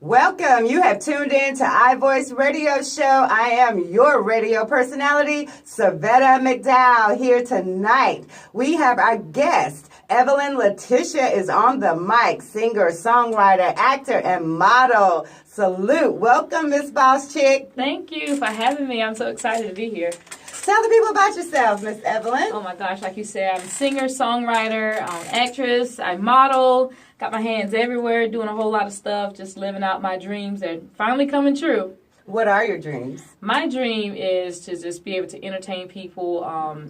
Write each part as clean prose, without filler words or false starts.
Welcome. You have tuned in to iVoice Radio Show. I am your radio personality, Servetta McDowell, here tonight. We have our guest, Evelyn Letitia, is on the mic, singer, songwriter, actor, and model. Salute. Welcome, Miss Boss Chick. Thank you for having me. I'm so excited to be here. Tell the people about yourself, Miss Evelyn. Oh my gosh, like you said, I'm a singer, songwriter, actress, I model, got my hands everywhere, doing a whole lot of stuff, just living out my dreams and finally coming true. What are your dreams? My dream is to just be able to entertain people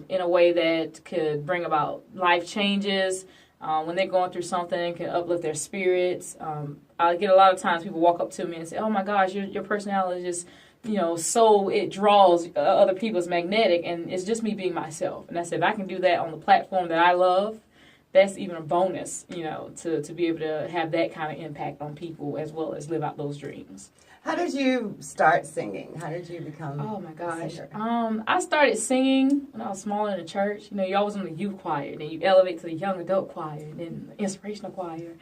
in a way that could bring about life changes. When they're going through something, can uplift their spirits. I get a lot of times people walk up to me and say, oh my gosh, your personality is just, so it draws other people's magnetic, and it's just me being myself. And I said, if I can do that on the platform that I love, that's even a bonus, to be able to have that kind of impact on people as well as live out those dreams. How did you start singing? How did you become Oh my gosh. a singer? I started singing when I was smaller in the church. You're always in the youth choir, then you elevate to the young adult choir, and then the inspirational choir.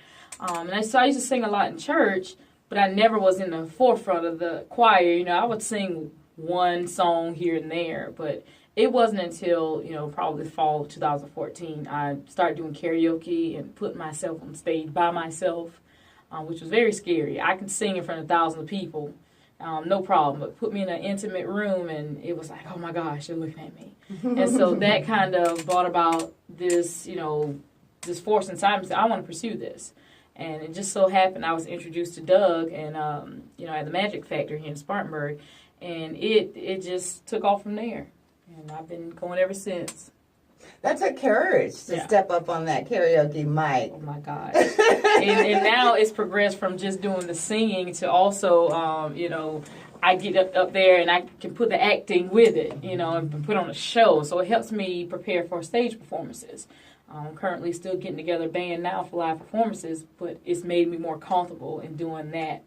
So I used to sing a lot in church, but I never was in the forefront of the choir. I would sing one song here and there, but it wasn't until, probably fall of 2014, I started doing karaoke and putting myself on stage by myself, which was very scary. I could sing in front of thousands of people, no problem, but put me in an intimate room and it was like, oh my gosh, they're looking at me. And so that kind of brought about this, this force inside me, I want to pursue this. And it just so happened I was introduced to Doug and, at the Magic Factory here in Spartanburg, and it just took off from there. And I've been going ever since. That took courage to step up on that karaoke mic. Oh my God. and now it's progressed from just doing the singing to also, I get up there and I can put the acting with it, and put on a show. So it helps me prepare for stage performances. I'm currently still getting together a band now for live performances, but it's made me more comfortable in doing that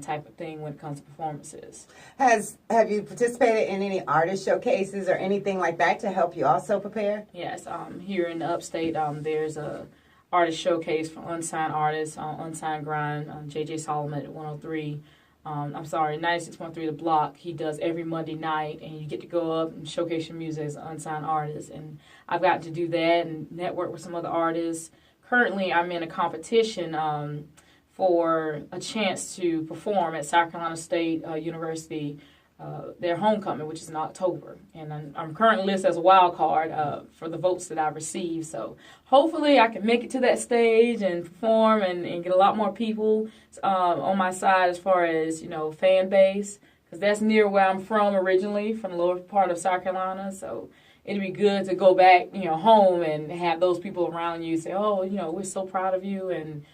type of thing when it comes to performances. Have you participated in any artist showcases or anything like that to help you also prepare? Yes, here in the upstate, there's a artist showcase for unsigned artists on Unsigned Grind, J.J. Solomon at 103. 96.3 The Block. He does every Monday night, and you get to go up and showcase your music as an unsigned artist. And I've gotten to do that and network with some other artists. Currently, I'm in a competition for a chance to perform at South Carolina State University, their homecoming, which is in October. And I'm currently listed as a wild card for the votes that I've received. So hopefully I can make it to that stage and perform and get a lot more people on my side as far as, fan base. Because that's near where I'm from originally, from the lower part of South Carolina. So it'd be good to go back, home and have those people around you say, oh, we're so proud of you, and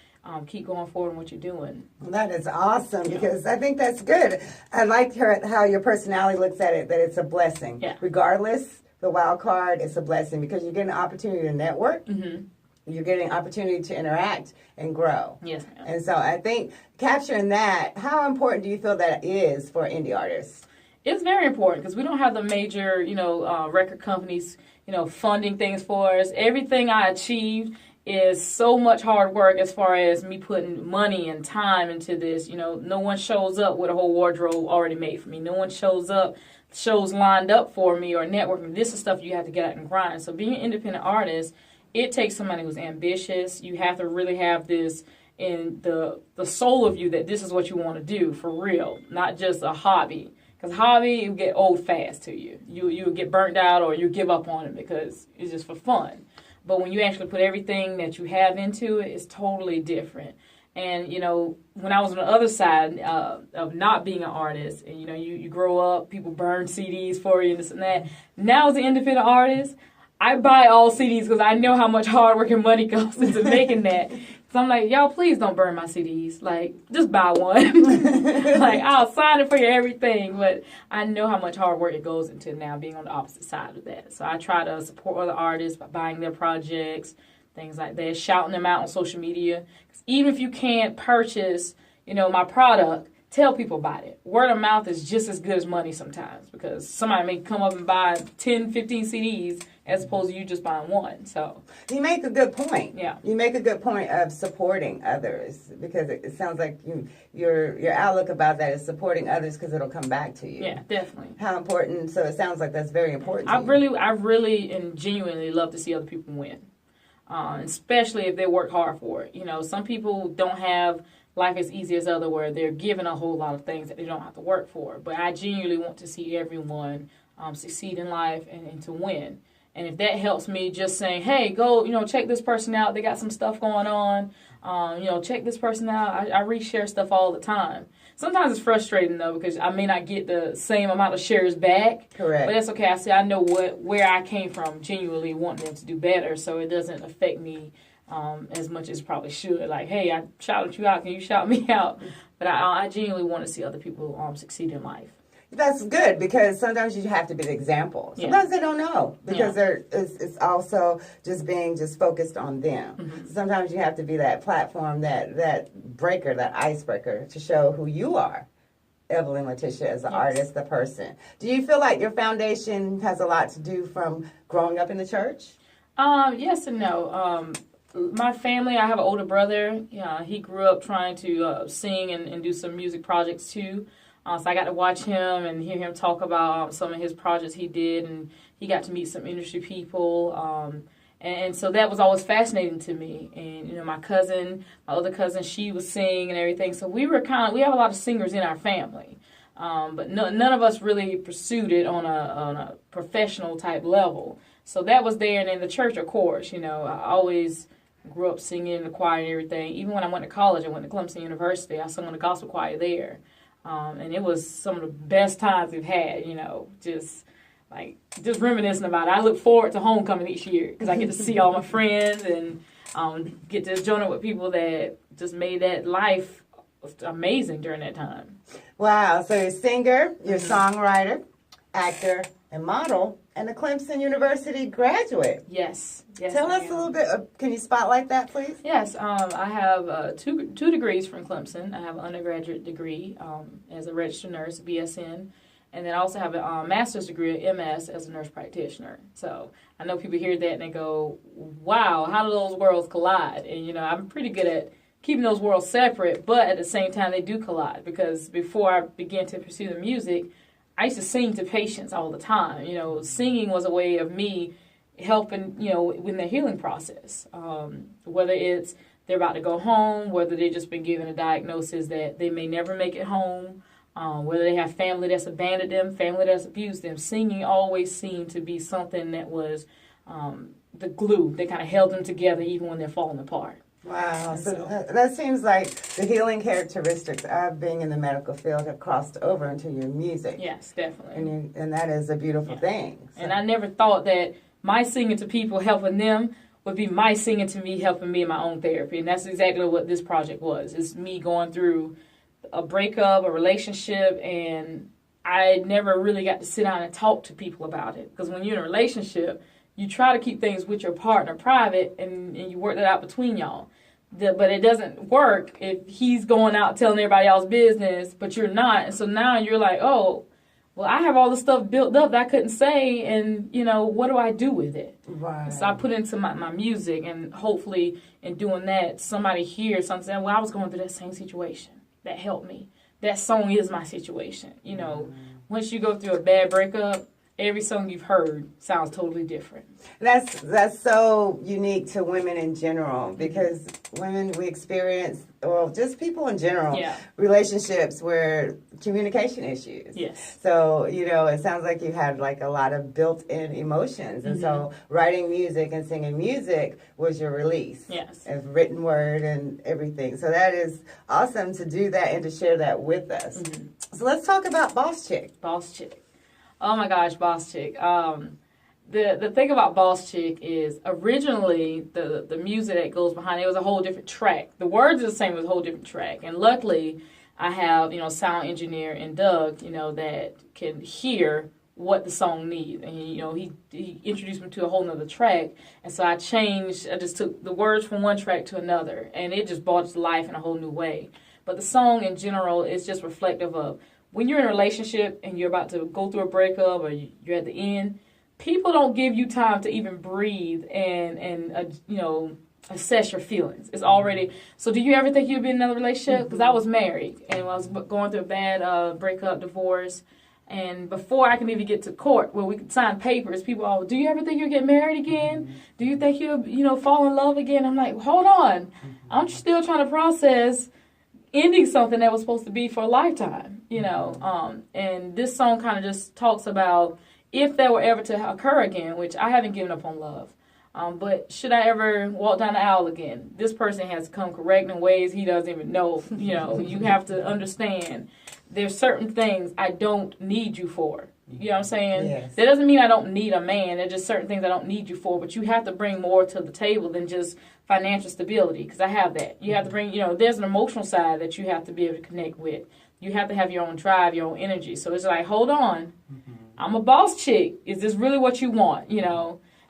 keep going forward in what you're doing. That is awesome, because I think that's good. I like how your personality looks at it, that it's a blessing. Yeah. Regardless, the wild card, it's a blessing because you're getting an opportunity to network. Mm-hmm. You're getting an opportunity to interact and grow. Yes, ma'am. And so I think capturing that, how important do you feel that is for indie artists? It's very important because we don't have the major, record companies, funding things for us. Everything I achieved is so much hard work as far as me putting money and time into this. No one shows up with a whole wardrobe already made for me. No one shows up, shows lined up for me or networking. This is stuff you have to get out and grind. So being an independent artist, it takes somebody who's ambitious. You have to really have this in the soul of you that this is what you want to do for real, not just a hobby. Because hobby, will get old fast to you. You'll get burnt out or you give up on it because it's just for fun. But when you actually put everything that you have into it, it's totally different. And, when I was on the other side of not being an artist, and, you grow up, people burn CDs for you and this and that. Now as an independent artist, I buy all CDs because I know how much hard work and money goes into making that. So I'm like, y'all, please don't burn my CDs. Like, just buy one. Like, I'll sign it for you, everything. But I know how much hard work it goes into now being on the opposite side of that. So I try to support other artists by buying their projects, things like that, shouting them out on social media. 'Cause even if you can't purchase, my product, tell people about it. Word of mouth is just as good as money sometimes, because somebody may come up and buy 10, 15 CDs as opposed to you just buying one. So you make a good point. Yeah. You make a good point of supporting others, because it sounds like your outlook about that is supporting others because it'll come back to you. Yeah, definitely. How important? So it sounds like that's very important. I really and genuinely love to see other people win, especially if they work hard for it. You know, some people don't have life as easy as other, where they're given a whole lot of things that they don't have to work for. But I genuinely want to see everyone succeed in life and to win. And if that helps me just saying, hey, go, check this person out. They got some stuff going on. Check this person out. I reshare stuff all the time. Sometimes it's frustrating, though, because I may not get the same amount of shares back. Correct. But that's okay. I know where I came from, genuinely wanting them to do better, so it doesn't affect me as much as it probably should. Like, hey, I shouted you out. Can you shout me out? But I genuinely want to see other people succeed in life. That's good, because sometimes you have to be the example. Sometimes they don't know, because it's also just being focused on them. Mm-hmm. Sometimes you have to be that platform, that breaker, that icebreaker, to show who you are, Evelyn Letitia, as an artist, the person. Do you feel like your foundation has a lot to do from growing up in the church? Yes and no. My family, I have an older brother. He grew up trying to sing and do some music projects too. So I got to watch him and hear him talk about some of his projects he did, and he got to meet some industry people. And so that was always fascinating to me. And, my other cousin, she was singing and everything. So we have a lot of singers in our family. But none of us really pursued it on a professional type level. So that was there. And in the church, of course, I always grew up singing in the choir and everything. Even when I went to college, I went to Clemson University. I sung in the gospel choir there. And it was some of the best times we've had, just reminiscing about it. I look forward to homecoming each year, because I get to see all my friends and get to join up with people that just made that life amazing during that time. Wow. So you're a singer, you're a songwriter, actor, and model, and a Clemson University graduate. Yes. Tell us a little bit. Can you spotlight that, please? Yes. I have two degrees from Clemson. I have an undergraduate degree as a registered nurse, BSN, and then I also have a master's degree, MS, as a nurse practitioner. So I know people hear that and they go, wow, how do those worlds collide? And, I'm pretty good at keeping those worlds separate, but at the same time they do collide, because before I began to pursue the music, I used to sing to patients all the time. Singing was a way of me helping, in the healing process. Whether it's they're about to go home, whether they've just been given a diagnosis that they may never make it home, whether they have family that's abandoned them, family that's abused them. Singing always seemed to be something that was the glue that kind of held them together even when they're falling apart. Wow. So that seems like the healing characteristics of being in the medical field have crossed over into your music. Yes, definitely. And that is a beautiful thing. So. And I never thought that my singing to people, helping them, would be my singing to me, helping me in my own therapy. And that's exactly what this project was. It's me going through a breakup, a relationship, and I never really got to sit down and talk to people about it. Because when you're in a relationship, you try to keep things with your partner private, and you work that out between y'all. But it doesn't work if he's going out telling everybody else's business, but you're not. And so now you're like, oh, well, I have all this stuff built up that I couldn't say, and, what do I do with it? Right. So I put it into my music, and hopefully in doing that, somebody hears something saying, well, I was going through that same situation. That helped me. That song is my situation. Once you go through a bad breakup, every song you've heard sounds totally different. That's so unique to women in general, because women, we experience, well, just people in general, relationships where communication issues. Yes. So, it sounds like you had a lot of built-in emotions. And so writing music and singing music was your release. Yes. Of written word and everything. So that is awesome to do that and to share that with us. Mm-hmm. So let's talk about Boss Chick. Boss Chick. Oh my gosh, Boss Chick. The thing about Boss Chick is originally the music that goes behind it was a whole different track. The words are the same, it was a whole different track. And luckily, I have, sound engineer and Doug, that can hear what the song needs. And, he introduced me to a whole nother track. And so I just took the words from one track to another. And it just brought it to life in a whole new way. But the song in general is just reflective of when you're in a relationship and you're about to go through a breakup or you're at the end, people don't give you time to even breathe and assess your feelings. It's already. So do you ever think you'd be in another relationship? Because I was married and I was going through a bad breakup, divorce. And before I can even get to court where we could sign papers, people all, do you ever think you'll get married again? Do you think you'll, fall in love again? I'm like, hold on. I'm still trying to process ending something that was supposed to be for a lifetime, And this song kind of just talks about if that were ever to occur again, which I haven't given up on love. But should I ever walk down the aisle again? This person has come correct in ways he doesn't even know. You have to understand there's certain things I don't need you for. You know what I'm saying? Yes. That doesn't mean I don't need a man. There's just certain things I don't need you for. But you have to bring more to the table than just financial stability, because I have that. You have to bring, there's an emotional side that you have to be able to connect with. You have to have your own drive, your own energy. So it's like, hold on. I'm a boss chick. Is this really what you want?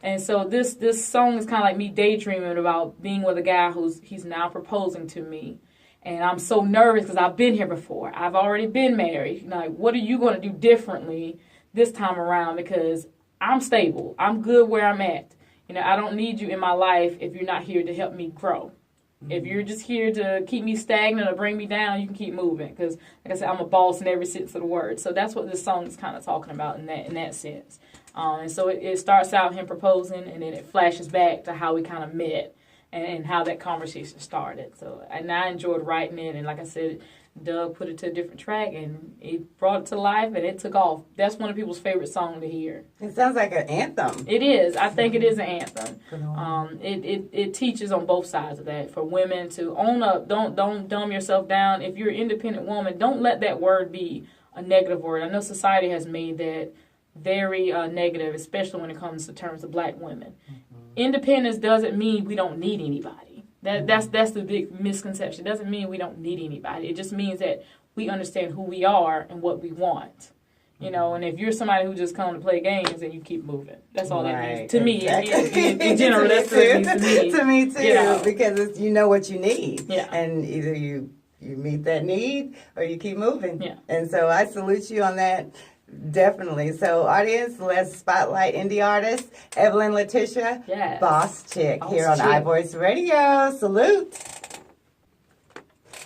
And so this song is kind of like me daydreaming about being with a guy he's now proposing to me. And I'm so nervous because I've been here before. I've already been married. Like, what are you going to do differently this time around? Because I'm stable. I'm good where I'm at. I don't need you in my life if you're not here to help me grow. If you're just here to keep me stagnant or bring me down, you can keep moving. Because, like I said, I'm a boss in every sense of the word. So that's what this song is kind of talking about in that sense. And so it starts out him proposing, and then it flashes back to how we kind of met and how that conversation started. So I enjoyed writing it, and like I said, Doug put it to a different track, and he brought it to life, and it took off. That's one of people's favorite songs to hear. It sounds like an anthem. It is. I think it is an anthem. It teaches on both sides of that for women to own up. Don't dumb yourself down. If you're an independent woman, don't let that word be a negative word. I know society has made that very negative, especially when it comes to terms of black women. Independence doesn't mean we don't need anybody. That's the big misconception. It doesn't mean we don't need anybody. It just means that we understand who we are and what we want. And if you're somebody who just come to play games, then you keep moving. That's all that means. To me, in general, that's what it means to me. To me, too, because you know what you need. Yeah. And either you meet that need or you keep moving. Yeah. And so I salute you on that. Definitely. So, audience, let's spotlight indie artist Evelyn Letitia, yes. Boss Chick, here on iVoice Radio. Salute.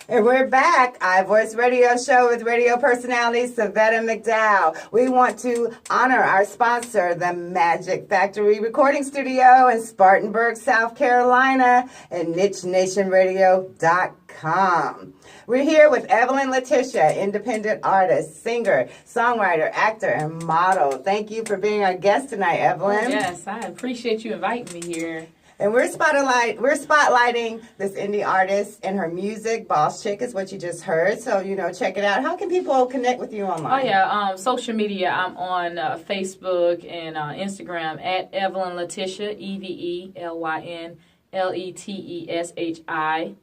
And we're back, iVoice Radio Show with radio personality Servetta McDowell. We want to honor our sponsor, the Magic Factory Recording Studio in Spartanburg, South Carolina, and NicheNationRadio.com. We're here with Evelyn Letitia, independent artist, singer, songwriter, actor, and model. Thank you for being our guest tonight, Evelyn. Yes, I appreciate you inviting me here. And we're spotlighting this indie artist and her music. Boss Chick is what you just heard. So, check it out. How can people connect with you online? Oh, yeah. Social media. I'm on Facebook and Instagram at Evelyn Letitia, EVELYNLETESHI.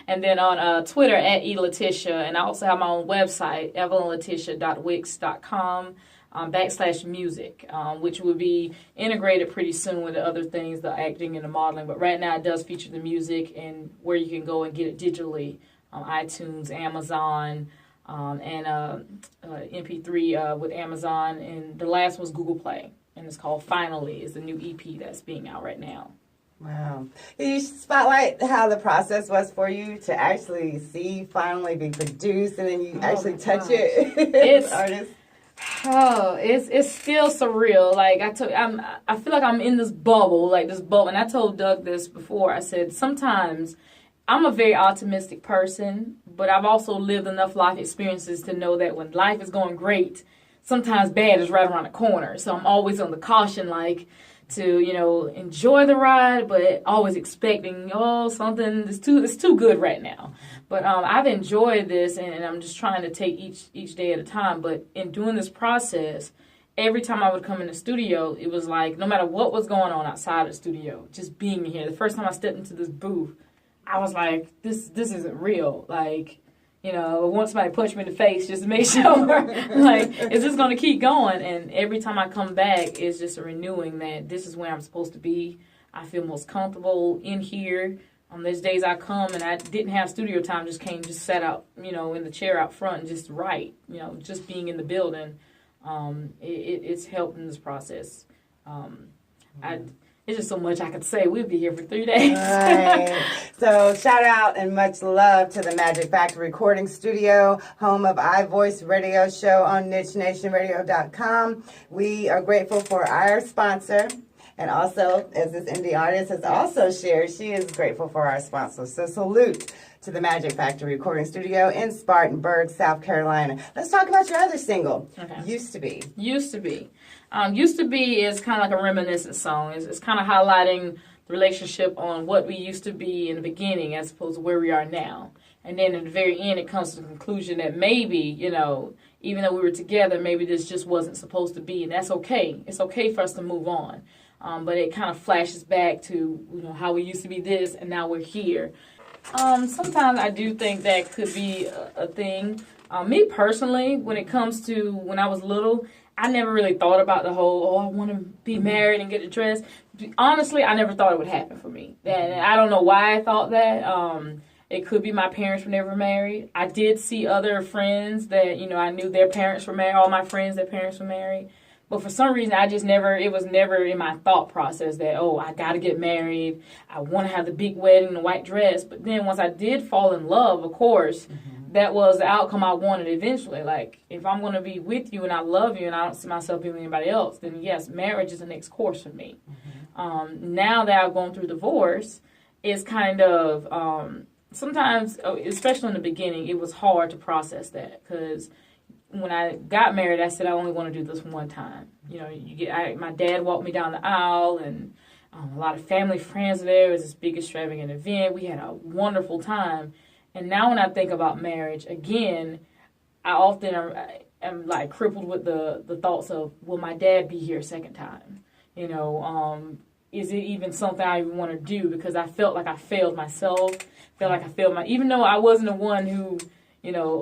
And then on Twitter at eLetitia, and I also have my own website, evelynletitia.wix.com /music, which will be integrated pretty soon with the other things, the acting and the modeling. But right now it does feature the music and where you can go and get it digitally on iTunes, Amazon, and MP3 with Amazon, and the last was Google Play, and it's called Finally. Is the new EP that's being out right now. Wow. Can you spotlight how the process was for you to actually see Finally be produced and then you actually touch it as an artist? It's still surreal. Like I feel like I'm in this bubble, and I told Doug this before. I said sometimes I'm a very optimistic person, but I've also lived enough life experiences to know that when life is going great, sometimes bad is right around the corner. So I'm always on the caution, to enjoy the ride, but always expecting something is too good right now. But I've enjoyed this, and I'm just trying to take each day at a time. But in doing this process, every time I would come in the studio, it was like no matter what was going on outside of the studio, just being here. The first time I stepped into this booth, I was like, this isn't real. I want somebody to punch me in the face just to make sure, is this going to keep going? And every time I come back, it's just a renewing that this is where I'm supposed to be. I feel most comfortable in here. There's days I come and I didn't have studio time, just sat out, in the chair out front and just write, just being in the building. It's helped in this process. It's just so much I could say. We'd be here for 3 days. Right. So shout out and much love to the Magic Factory Recording Studio, home of iVoice Radio Show on NicheNationRadio.com. We are grateful for our sponsor. And also, as this indie artist has also shared, she is grateful for our sponsor. So salute to the Magic Factory Recording Studio in Spartanburg, South Carolina. Let's talk about your other single, Used to Be. Used to Be. Used to Be is kind of like a reminiscence song. It's kind of highlighting the relationship on what we used to be in the beginning as opposed to where we are now. And then at the very end, it comes to the conclusion that maybe, even though we were together, maybe this just wasn't supposed to be. And that's okay. It's okay for us to move on. But it kind of flashes back to, how we used to be this and now we're here. Sometimes I do think that could be a thing. Me personally, when it comes to when I was little, I never really thought about the whole, I want to be married and get a dress. Honestly, I never thought it would happen for me. And I don't know why I thought that. It could be my parents were never married. I did see other friends that, I knew their parents were married. All my friends, their parents were married. But for some reason, it was never in my thought process that, I got to get married. I want to have the big wedding, the white dress. But then once I did fall in love, of course, that was the outcome I wanted eventually. Like, if I'm going to be with you and I love you and I don't see myself being with anybody else, then yes, marriage is the next course for me. Now that I've gone through divorce, it's kind of, sometimes, especially in the beginning, it was hard to process that because when I got married, I said I only want to do this one time. My dad walked me down the aisle, and a lot of family friends there. It was this big extravagant event. We had a wonderful time. And now when I think about marriage, again, I often am like crippled with the thoughts of, will my dad be here a second time? Is it even something I even want to do? Because I felt like I failed myself. Even though I wasn't the one who,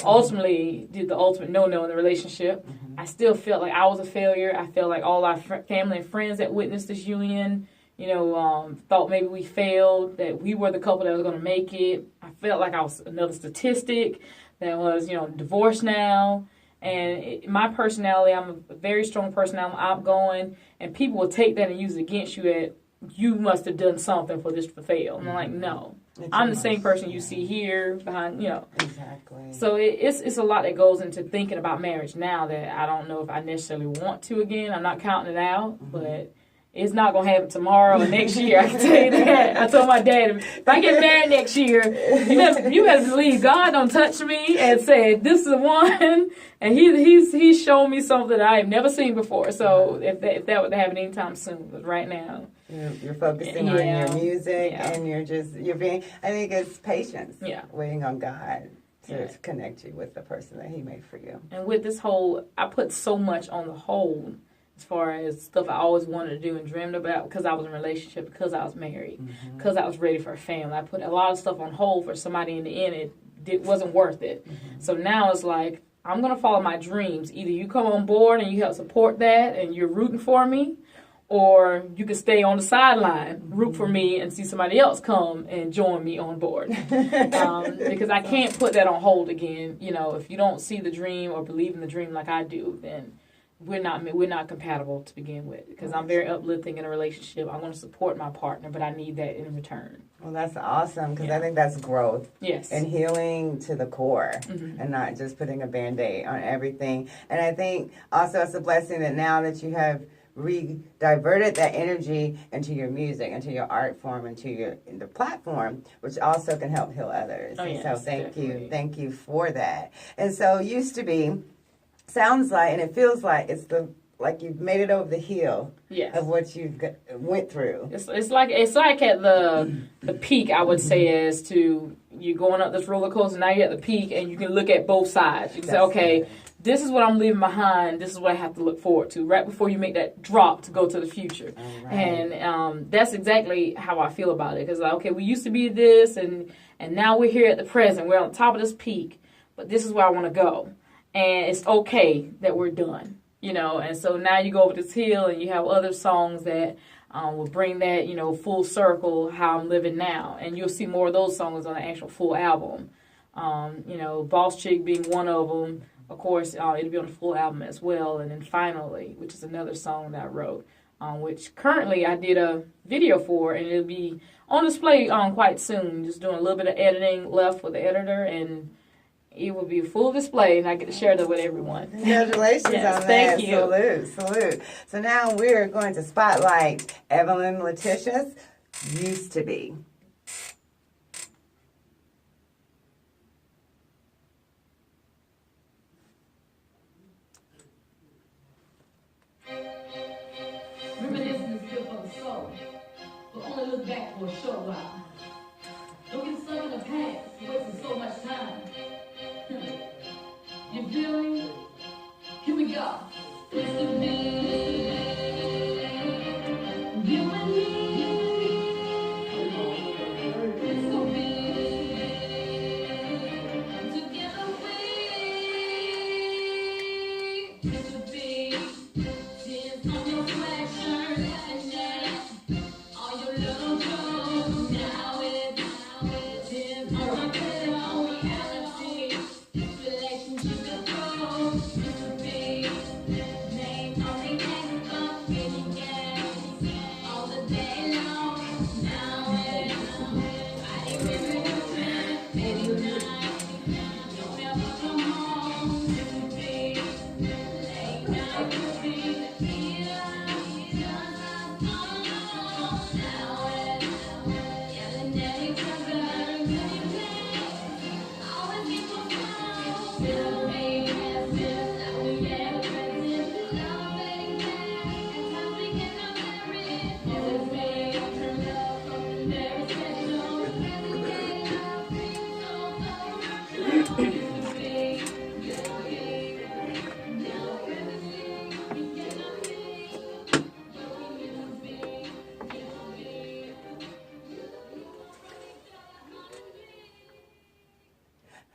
ultimately did the ultimate no-no in the relationship. I still felt like I was a failure. I felt like all our family and friends that witnessed this union, thought maybe we failed, that we were the couple that was going to make it. I felt like I was another statistic that was, divorced now. And my personality, I'm a very strong person. I'm outgoing. And people will take that and use it against you that you must have done something for this to fail. And I'm like, no. I'm the same person you see here behind, Exactly. So it's a lot that goes into thinking about marriage now that I don't know if I necessarily want to again. I'm not counting it out, but it's not going to happen tomorrow or next year. I can tell you that. I told my dad, if I get married next year, you better believe God don't touch me and say, this is the one. And he's shown me something that I have never seen before. So if that would happen anytime soon, but right now. You're focusing on your music and you're being, I think it's patience. Yeah. Waiting on God to connect you with the person that he made for you. And with this I put so much on the hold as far as stuff I always wanted to do and dreamed about because I was in a relationship, because I was married, because I was ready for a family. I put a lot of stuff on hold for somebody in the end. It wasn't worth it. So now it's like, I'm going to follow my dreams. Either you come on board and you help support that and you're rooting for me, or you can stay on the sideline, root for me, and see somebody else come and join me on board. Because I can't put that on hold again. If you don't see the dream or believe in the dream like I do, then we're not compatible to begin with. Because I'm very uplifting in a relationship. I want to support my partner, but I need that in return. Well, that's awesome, because I think that's growth. Yes. And healing to the core, and not just putting a Band-Aid on everything. And I think also it's a blessing that now that you have diverted that energy into your music, into your art form, into the platform, which also can help heal others. So thank you for that. And so Used to Be sounds like, and it feels like like you've made it over the hill of what you've went through. It's like at the peak, I would say, as to you going up this roller coaster. Now you're at the peak, and you can look at both sides. You can say, okay, this is what I'm leaving behind. This is what I have to look forward to right before you make that drop to go to the future. Right. And that's exactly how I feel about it. Because, okay, we used to be this, and now we're here at the present. We're on top of this peak, but this is where I want to go. And it's okay that we're done, And so now you go over this hill, and you have other songs that will bring that, full circle, how I'm living now. And you'll see more of those songs on the actual full album. Boss Chick being one of them. of course, it'll be on the full album as well. And then Finally, which is another song that I wrote, which currently I did a video for, and it'll be on display quite soon. Just doing a little bit of editing left with the editor, and it will be a full display, and I get to share that with everyone. Congratulations Yes, on that. thank you. Salute. So now we're going to spotlight Evelyn Letitia's Used to Be. Reminiscing is good for the soul, but only look back for a short while. Don't get stuck in the past, wasting so much time. You feel me? Here we go. Used to be you and me. Used to be together we used to be. Tears on your sweatshirt and then all your little clothes. Now it's tears on my pillow. Reality, relationship is broke. Used to be name on the Xbox, getting gas all the day long. Now it's Friday, reunion, baby night. Don't ever come home. Used to be late night routine.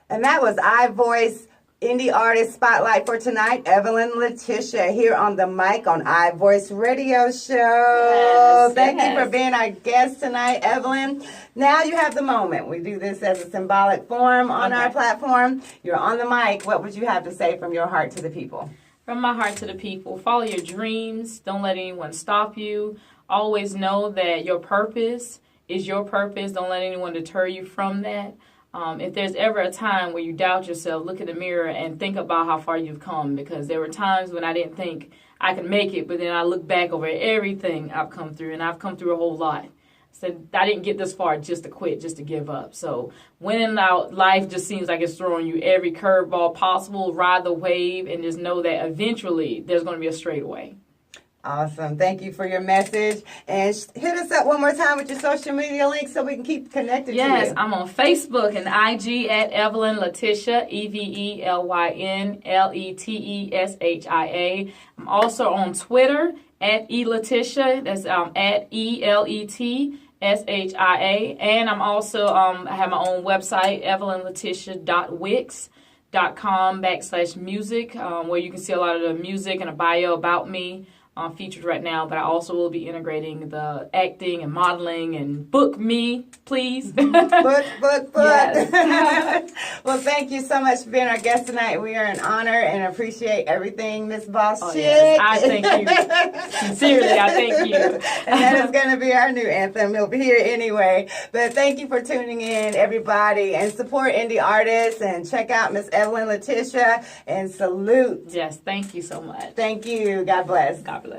And that was iVoice Indie Artist Spotlight for tonight. Evelyn Letitia here on the mic on iVoice Radio Show. Yes, Thank you yes. for being our guest tonight, Evelyn. Now you have the moment. We do this as a symbolic form on our platform. You're on the mic. What would you have to say from your heart to the people? From my heart to the people, follow your dreams. Don't let anyone stop you. Always know that your purpose is your purpose. Don't let anyone deter you from that. If there's ever a time where you doubt yourself, look in the mirror and think about how far you've come, because there were times when I didn't think I could make it, but then I look back over everything I've come through, and I've come through a whole lot. So I didn't get this far just to quit, just to give up. So when in doubt, life just seems like it's throwing you every curveball possible. Ride the wave and just know that eventually there's going to be a straightaway. Awesome. Thank you for your message. And hit us up one more time with your social media links so we can keep connected to you. Yes, I'm on Facebook and IG at Evelyn Letitia, EVELYNLETESHIA. I'm also on Twitter at eLetitia. That's at ELETSHIA. And I'm also, I have my own website, evelynletitia.wix.com/music, where you can see a lot of the music and a bio about me. Featured right now, but I also will be integrating the acting and modeling, and book me, please. Book. Yes. Well, thank you so much for being our guest tonight. We are an honor and appreciate everything, Miss Boss Chick. Yes, I thank you. Sincerely, I thank you. And that is going to be our new anthem. It'll be here anyway. But thank you for tuning in, everybody, and support indie artists, and check out Miss Evelyn Letitia, and salute. Yes, thank you so much. Thank you. God bless. God bless.